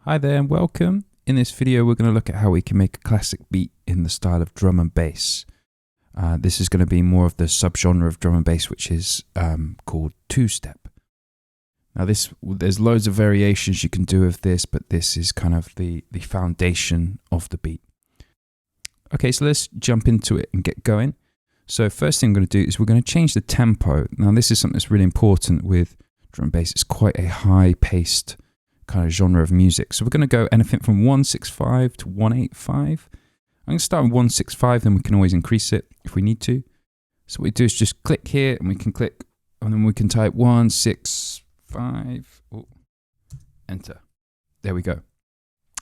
Hi there and welcome. In this video we're going to look at how we can make a classic beat in the style of drum and bass. This is going to be more of the subgenre of drum and bass, which is called two-step. Now there's loads of variations you can do with this, but this is kind of the foundation of the beat. Okay, so let's jump into it and get going. So first thing I'm going to do is we're going to change the tempo. Now this is something that's really important with drum and bass. It's quite a high-paced kind of genre of music. So we're going to go anything from 165 to 185. I'm going to start with 165, then we can always increase it if we need to. So what we do is just click here and we can click, and then we can type 165, enter. There we go.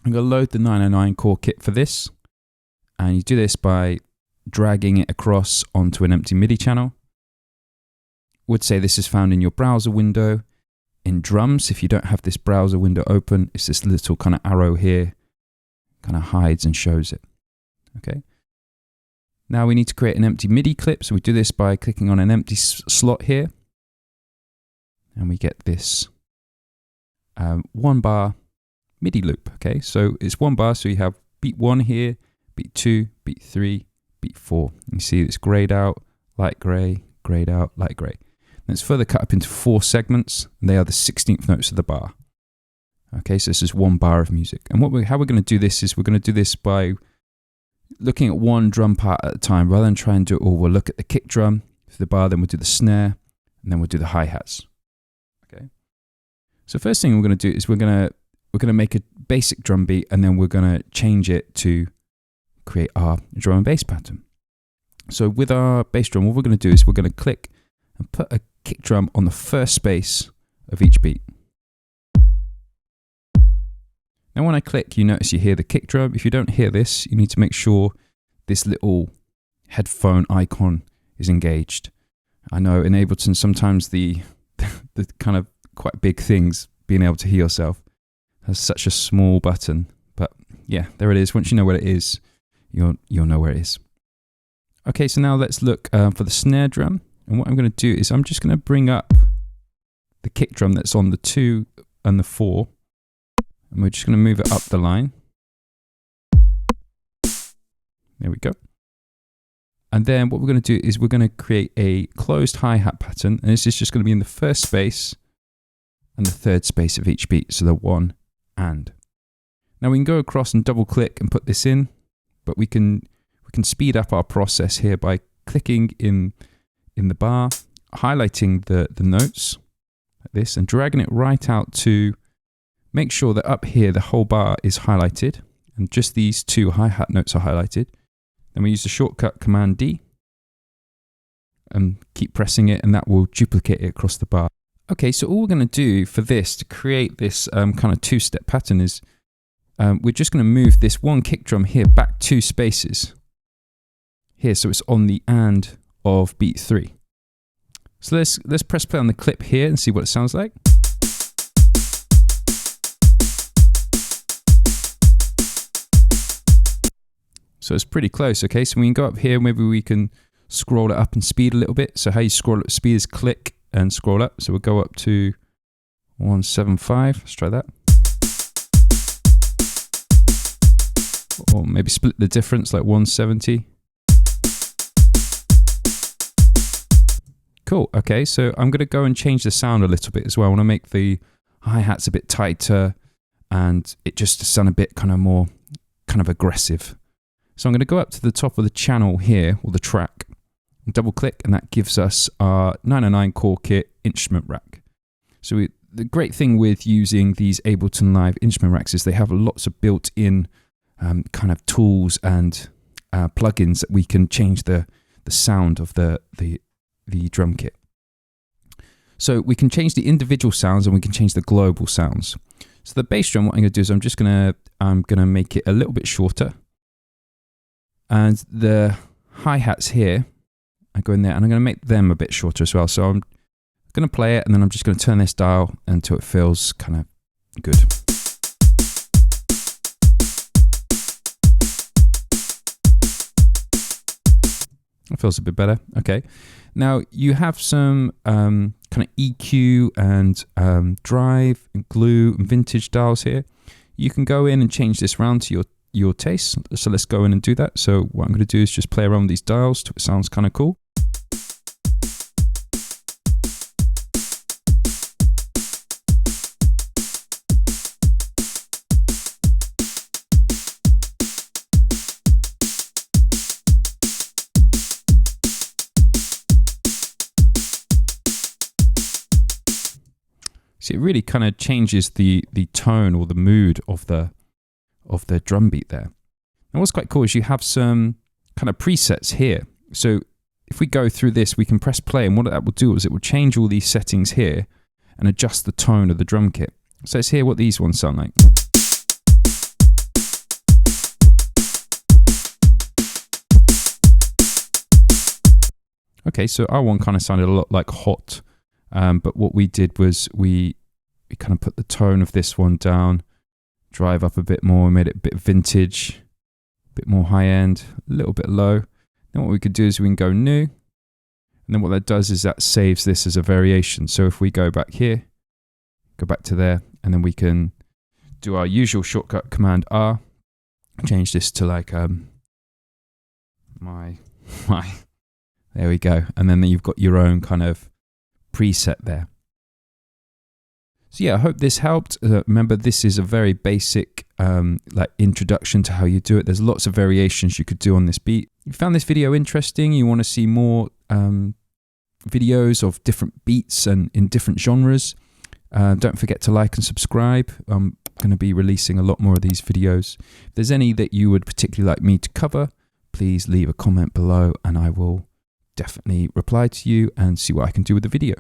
I'm going to load the 909 core kit for this. And you do this by dragging it across onto an empty Midi channel. Would say this is found in your browser window. In drums, if you don't have this browser window open, it's this little kind of arrow here, kind of hides and shows it. Okay. Now we need to create an empty Midi clip. So we do this by clicking on an empty slot here. And we get this 1 bar Midi loop. Okay. So it's 1 bar. So you have beat 1 here, beat 2, beat 3, beat 4. You see it's grayed out, light gray, grayed out, light gray. And it's further cut up into 4 segments, and they are the 16th notes of the bar. Okay, so this is 1 bar of music. And how we're going to do this is we're going to do this by looking at one drum part at a time. Rather than try and do it all, we'll look at the kick drum for the bar, then we'll do the snare, and then we'll do the hi-hats. Okay. So first thing we're going to do is we're going to make a basic drum beat, and then we're going to change it to create our drum and bass pattern. So with our bass drum, what we're going to do is we're going to click and put a kick drum on the first space of each beat. Now when I click, you notice you hear the kick drum. If you don't hear this, you need to make sure this little headphone icon is engaged. I know in Ableton sometimes the kind of quite big things, being able to hear yourself, has such a small button. But yeah, there it is. Once you know where it is, you'll know where it is. Okay, so now let's look for the snare drum. And what I'm going to do is I'm just going to bring up the kick drum that's on the 2 and the 4. And we're just going to move it up the line. There we go. And then what we're going to do is we're going to create a closed hi-hat pattern. And this is just going to be in the first space and the third space of each beat. So the 1 and. Now we can go across and double click and put this in. But we can speed up our process here by clicking in the bar, highlighting the notes like this and dragging it right out to make sure that up here the whole bar is highlighted and just these 2 hi-hat notes are highlighted. Then we use the shortcut Command D and keep pressing it, and that will duplicate it across the bar. Okay, so all we're going to do for this to create this kind of 2-step pattern is we're just going to move this one kick drum here back 2 spaces here, so it's on the and of beat 3. So let's press play on the clip here and see what it sounds like. So it's pretty close. Okay, so we can go up here, maybe we can scroll it up and speed a little bit. So how you scroll up speed is click and scroll up. So we'll go up to 175. Let's try that. Or maybe split the difference like 170. Cool. Okay, so I'm going to go and change the sound a little bit as well. I want to make the hi-hats a bit tighter and it just to sound a bit kind of more kind of aggressive. So I'm going to go up to the top of the channel here, or the track, and double click, and that gives us our 909 core kit instrument rack. So the great thing with using these Ableton Live instrument racks is they have lots of built-in kind of tools and plugins that we can change the sound of the drum kit. So we can change the individual sounds and we can change the global sounds. So the bass drum, what I'm going to do is I'm going to make it a little bit shorter. And the hi-hats here, I go in there and I'm going to make them a bit shorter as well. So I'm going to play it and then I'm just going to turn this dial until it feels kind of good. It feels a bit better. Okay. Now you have some kind of EQ and drive and glue and vintage dials here. You can go in and change this round to your taste. So let's go in and do that. So what I'm going to do is just play around with these dials till it sounds kind of cool. See, it really kind of changes the tone or the mood of the drum beat there. And what's quite cool is you have some kind of presets here. So if we go through this, we can press play, and what that will do is it will change all these settings here and adjust the tone of the drum kit. So let's hear what these ones sound like. Okay, so our one kind of sounded a lot like hot. But what we did was we kind of put the tone of this one down, drive up a bit more, made it a bit vintage, a bit more high end, a little bit low. Then what we could do is we can go new. And then what that does is that saves this as a variation. So if we go back here, go back to there, and then we can do our usual shortcut, Command R, change this to like my, there we go. And then you've got your own kind of preset there. So yeah, I hope this helped. Remember, this is a very basic like introduction to how you do it. There's lots of variations you could do on this beat. If you found this video interesting, you want to see more videos of different beats and in different genres, don't forget to like and subscribe. I'm going to be releasing a lot more of these videos. If there's any that you would particularly like me to cover, please leave a comment below and I will definitely reply to you and see what I can do with the video.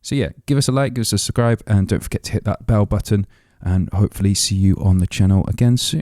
So yeah, give us a like, give us a subscribe, and don't forget to hit that bell button, and hopefully see you on the channel again soon.